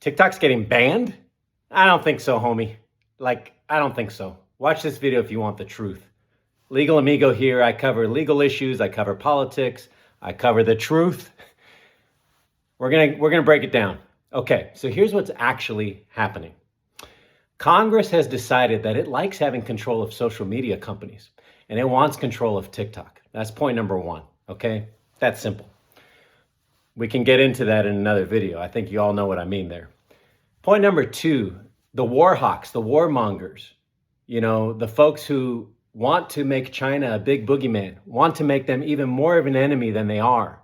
TikTok's getting banned? I don't think so, homie. I don't think so. Watch this video if you want the truth. Legal Amigo here. I cover legal issues. I cover politics. I cover the truth. We're gonna break it down. Okay, so here's what's actually happening. Congress has decided that it likes having control of social media companies, and it wants control of TikTok. That's point number one, okay? That's simple. We can get into that in another video. I think you all know what I mean there. Point number two, the war hawks, the warmongers, the folks who want to make China a big boogeyman, want to make them even more of an enemy than they are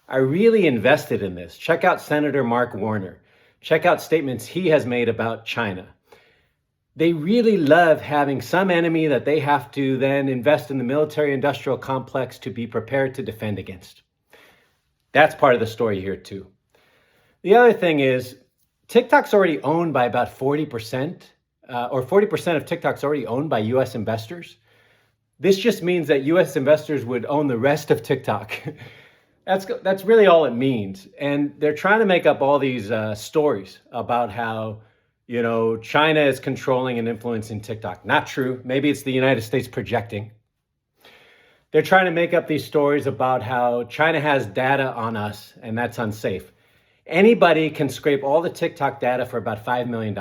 really invested in this. Check out Senator Mark Warner. Check out statements he has made about China. They really love having some enemy that they have to then invest in the military-industrial complex to be prepared to defend against. That's part of the story here too. The other thing is TikTok's already owned by about 40%, or 40% of TikTok's already owned by US investors. This just means that US investors would own the rest of TikTok. That's really all it means. And they're trying to make up all these stories about how, China is controlling and influencing TikTok. Not true. Maybe it's the United States projecting. They're trying to make up these stories about how China has data on us and that's unsafe. Anybody can scrape all the TikTok data for about $5 million.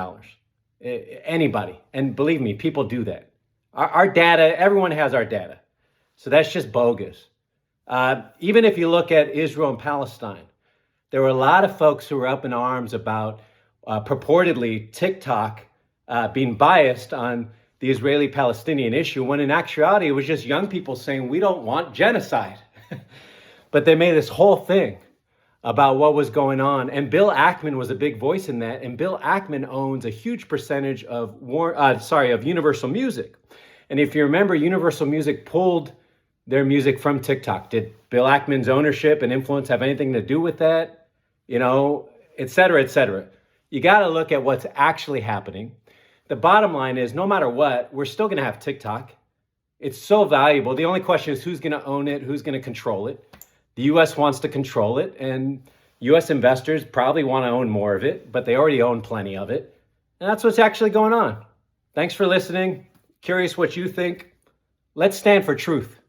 Anybody. And believe me, people do that. Our data, everyone has our data. So that's just bogus. Even if you look at Israel and Palestine, there were a lot of folks who were up in arms about purportedly TikTok being biased on the Israeli-Palestinian issue, when in actuality, it was just young people saying, we don't want genocide. But they made this whole thing about what was going on. And Bill Ackman was a big voice in that. And Bill Ackman owns a huge percentage of Universal Music. And if you remember, Universal Music pulled their music from TikTok. Did Bill Ackman's ownership and influence have anything to do with that? Et cetera, et cetera. You got to look at what's actually happening. The bottom line is, no matter what, we're still going to have TikTok. It's so valuable. The only question is who's going to own it, who's going to control it. The U.S. wants to control it, and U.S. investors probably want to own more of it, but they already own plenty of it. And that's what's actually going on. Thanks for listening. Curious what you think. Let's stand for truth.